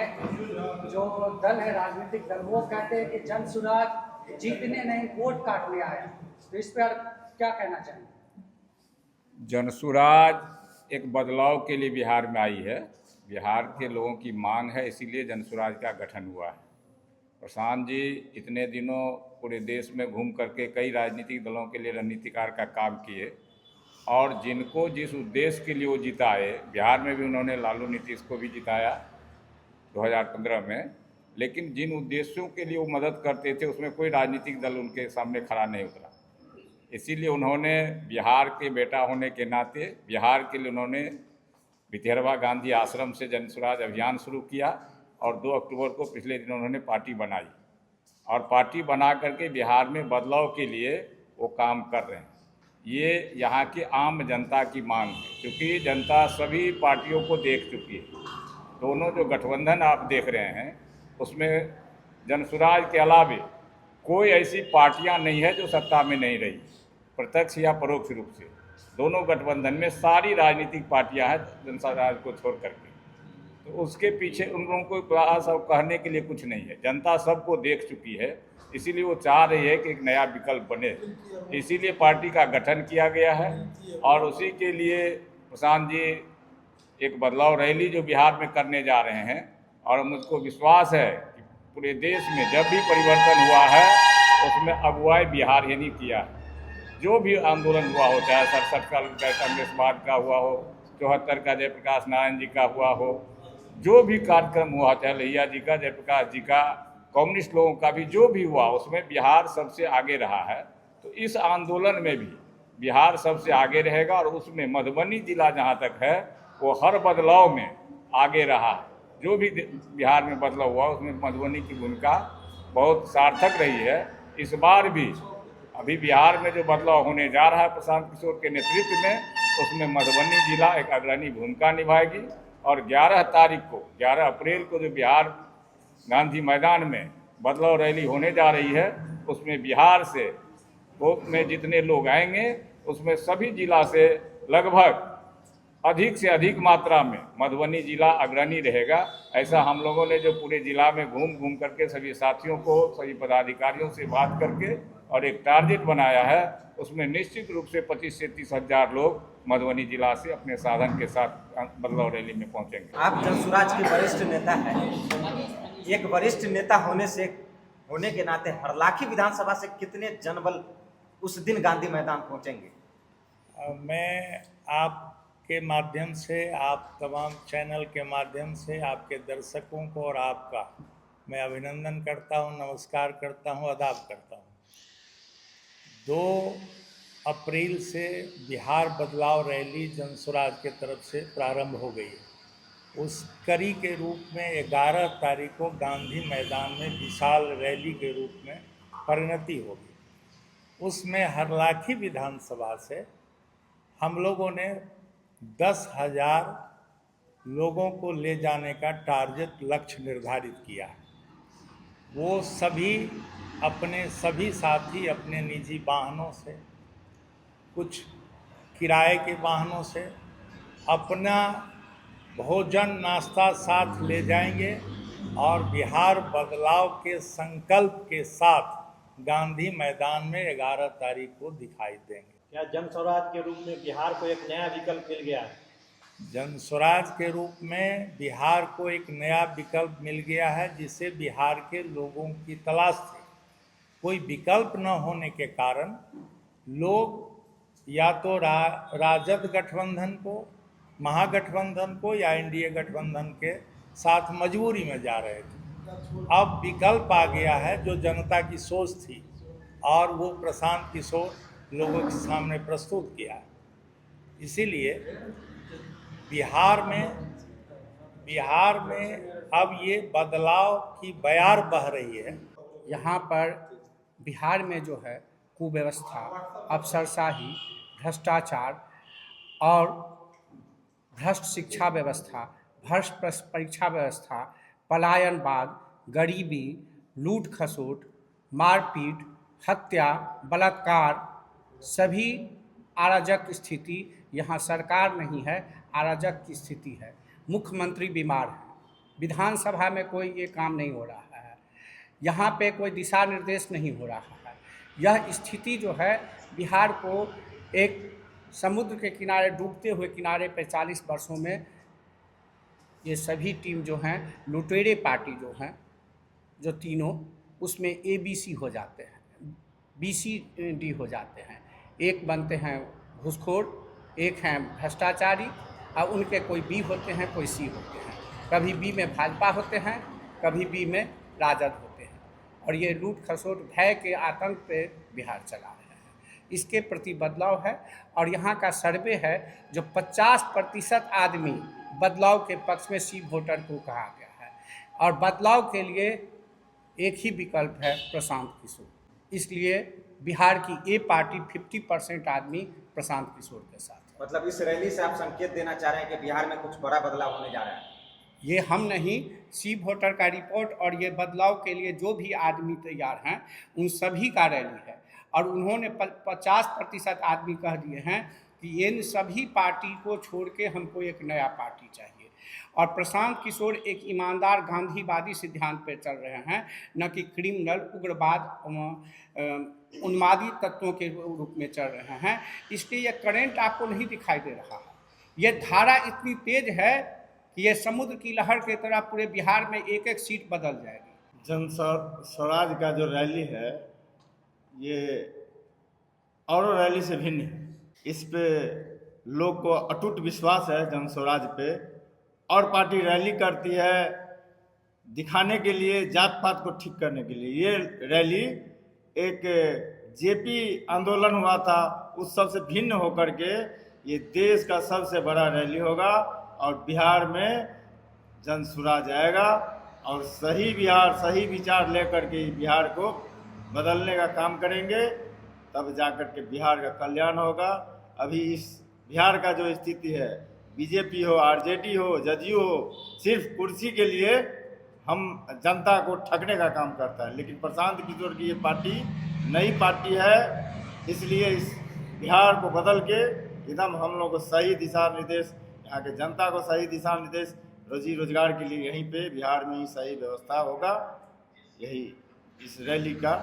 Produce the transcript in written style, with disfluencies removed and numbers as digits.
में जो दल है, राजनीतिक दल, वो कहते हैं कि जन सुराज जीतने नहीं वोट काटने आया, तो इस पर क्या कहना चाहेंगे? जनसुराज एक बदलाव के लिए बिहार में आई है। बिहार के लोगों की मांग है, इसीलिए जनसुराज का गठन हुआ है। प्रशांत जी इतने दिनों पूरे देश में घूम करके कई राजनीतिक दलों के लिए रणनीतिकार का काम किए, और जिनको जिस उद्देश्य के लिए वो जिताए, बिहार में भी उन्होंने लालू नीतीश को भी जिताया 2015 में, लेकिन जिन उद्देश्यों के लिए वो मदद करते थे उसमें कोई राजनीतिक दल उनके सामने खड़ा नहीं उतरा। इसीलिए उन्होंने बिहार के बेटा होने के नाते बिहार के लिए उन्होंने भितरवा गांधी आश्रम से जनसुराज अभियान शुरू किया, और 2 अक्टूबर को पिछले दिन उन्होंने पार्टी बनाई, और पार्टी बना करके बिहार में बदलाव के लिए वो काम कर रहे हैं। ये यहाँ की आम जनता की मांग है, क्योंकि जनता सभी पार्टियों को देख चुकी है। दोनों जो गठबंधन आप देख रहे हैं उसमें जनसुराज के अलावे कोई ऐसी पार्टियां नहीं है जो सत्ता में नहीं रही, प्रत्यक्ष या परोक्ष रूप से। दोनों गठबंधन में सारी राजनीतिक पार्टियां हैं जनसुराज को छोड़ करके, तो उसके पीछे उन लोगों को क्लास और कहने के लिए कुछ नहीं है। जनता सबको देख चुकी है, इसीलिए वो चाह रही है कि एक नया विकल्प बने, इसीलिए पार्टी का गठन किया गया है। और उसी के लिए प्रशांत जी एक बदलाव रैली जो बिहार में करने जा रहे हैं, और मुझको विश्वास है कि पूरे देश में जब भी परिवर्तन हुआ है उसमें अगुवाई बिहार ही नहीं किया है। जो भी आंदोलन हुआ हो, चाहे 67 का कांग्रेसवाद का हुआ हो, 74 का जयप्रकाश नारायण जी का हुआ हो, जो भी कार्यक्रम हुआ, चाहे लोहिया जी का, जयप्रकाश जी का, कम्युनिस्ट लोगों का भी जो भी हुआ, उसमें बिहार सबसे आगे रहा है। तो इस आंदोलन में भी बिहार सबसे आगे रहेगा, और उसमें मधुबनी जिला जहाँ तक है वो हर बदलाव में आगे रहा है। जो भी बिहार में बदलाव हुआ उसमें मधुबनी की भूमिका बहुत सार्थक रही है। इस बार भी अभी बिहार में जो बदलाव होने जा रहा है प्रशांत किशोर के नेतृत्व में, उसमें मधुबनी जिला एक अग्रणी भूमिका निभाएगी। और 11 तारीख को, 11 अप्रैल को जो बिहार गांधी मैदान में बदलाव रैली होने जा रही है, उसमें बिहार से में जितने लोग आएंगे उसमें सभी जिला से लगभग अधिक से अधिक मात्रा में मधुबनी जिला अग्रणी रहेगा। ऐसा हम लोगों ने जो पूरे जिला में घूम घूम करके सभी साथियों को, सभी पदाधिकारियों से बात करके और एक टारगेट बनाया है, उसमें निश्चित रूप से 25 से 30 हज़ार लोग मधुबनी जिला से अपने साधन के साथ बदलाव रैली में पहुंचेंगे। आप जनसुराज के वरिष्ठ नेता हैं, एक वरिष्ठ नेता होने के नाते हरलाखी विधानसभा से कितने जनबल उस दिन गांधी मैदान पहुंचेंगे? मैं आपके माध्यम से, आप तमाम चैनल के माध्यम से आपके दर्शकों को और आपका मैं अभिनंदन करता हूं, नमस्कार करता हूं, आदाब करता हूं। 2 अप्रैल से बिहार बदलाव रैली जनसुराज के तरफ से प्रारंभ हो गई है। उस कड़ी के रूप में 11 तारीख को गांधी मैदान में विशाल रैली के रूप में परिणति होगी। उसमें हरलाखी विधानसभा से हम लोगों ने 10,000 लोगों को ले जाने का टारगेट लक्ष्य निर्धारित किया है। वो सभी साथी अपने निजी वाहनों से, कुछ किराए के वाहनों से अपना भोजन नाश्ता साथ ले जाएंगे, और बिहार बदलाव के संकल्प के साथ गांधी मैदान में 11 तारीख को दिखाई देंगे। क्या जनस्वराज के रूप में बिहार को एक नया विकल्प मिल गया है? जनस्वराज के रूप में बिहार को एक नया विकल्प मिल गया है, जिसे बिहार के लोगों की तलाश थी। कोई विकल्प न होने के कारण लोग या तो राजद गठबंधन को, महागठबंधन को या एनडीए गठबंधन के साथ मजबूरी में जा रहे थे। अब विकल्प आ गया है जो जनता की सोच थी, और वो प्रशांत किशोर लोगों के सामने प्रस्तुत किया है। इसीलिए बिहार में अब ये बदलाव की बयार बह रही है। यहाँ पर बिहार में जो है कुव्यवस्था, अफसरशाही, भ्रष्टाचार और भ्रष्ट शिक्षा व्यवस्था, भ्रष्ट परीक्षा व्यवस्था, पलायनवाद, गरीबी, लूट खसोट, मारपीट, हत्या, बलात्कार, सभी अराजक स्थिति, यहाँ सरकार नहीं है, अराजक की स्थिति है। मुख्यमंत्री बीमार है, विधानसभा में कोई ये काम नहीं हो रहा है, यहाँ पे कोई दिशा निर्देश नहीं हो रहा है। यह स्थिति जो है बिहार को एक समुद्र के किनारे, डूबते हुए किनारे पे 40 वर्षों में ये सभी टीम जो हैं, लुटेरे पार्टी जो हैं, जो तीनों, उसमें ABC हो जाते हैं, BCD हो जाते हैं। एक बनते हैं घूसखोर, एक हैं भ्रष्टाचारी, और उनके कोई B होते हैं, कोई C होते हैं। कभी B में भाजपा होते हैं, कभी B में राजद होते हैं, और ये लूट खसोट भय के आतंक पे बिहार चला रहे हैं। इसके प्रति बदलाव है, और यहाँ का सर्वे है जो 50% आदमी बदलाव के पक्ष में C वोटर को कहा गया है, और बदलाव के लिए एक ही विकल्प है, प्रशांत किशोर। इसलिए बिहार की A पार्टी 50% आदमी प्रशांत किशोर के साथ है। मतलब इस रैली से आप संकेत देना चाह रहे हैं कि बिहार में कुछ बड़ा बदलाव होने जा रहा है? ये हम नहीं, C वोटर का रिपोर्ट और ये बदलाव के लिए जो भी आदमी तैयार हैं उन सभी का रैली है, और उन्होंने 50% आदमी कह दिए हैं कि इन सभी पार्टी को छोड़ के हमको एक नया पार्टी चाहिए। और प्रशांत किशोर एक ईमानदार गांधीवादी सिद्धांत पर चल रहे हैं, न कि क्रिमिनल, उग्रवाद, उन्मादी तत्वों के रूप में चल रहे हैं। इसलिए यह करंट आपको नहीं दिखाई दे रहा है। यह धारा इतनी तेज है कि ये समुद्र की लहर की तरह पूरे बिहार में एक एक सीट बदल जाएगी। जन स्वराज का जो रैली है ये और रैली से भिन्न है। इस पे लोग को अटूट विश्वास है जन स्वराज पे। और पार्टी रैली करती है दिखाने के लिए, जात पात को ठीक करने के लिए। ये रैली एक जेपी आंदोलन हुआ था उस सब से भिन्न होकर के ये देश का सबसे बड़ा रैली होगा, और बिहार में जन स्वराज आएगा, और सही बिहार, सही विचार लेकर के बिहार को बदलने का काम करेंगे, तब जाकर के बिहार का कल्याण होगा। अभी इस बिहार का जो स्थिति है, बीजेपी हो, आरजेडी हो, जदयू हो, सिर्फ कुर्सी के लिए हम जनता को ठगने का काम करता है। लेकिन प्रशांत किशोर की ये पार्टी नई पार्टी है, इसलिए इस बिहार को बदल के एकदम हम लोग को सही दिशा निर्देश, यहाँ के जनता को सही दिशा निर्देश, रोजी रोजगार के लिए यहीं पे बिहार में ही सही व्यवस्था होगा। यही इस रैली का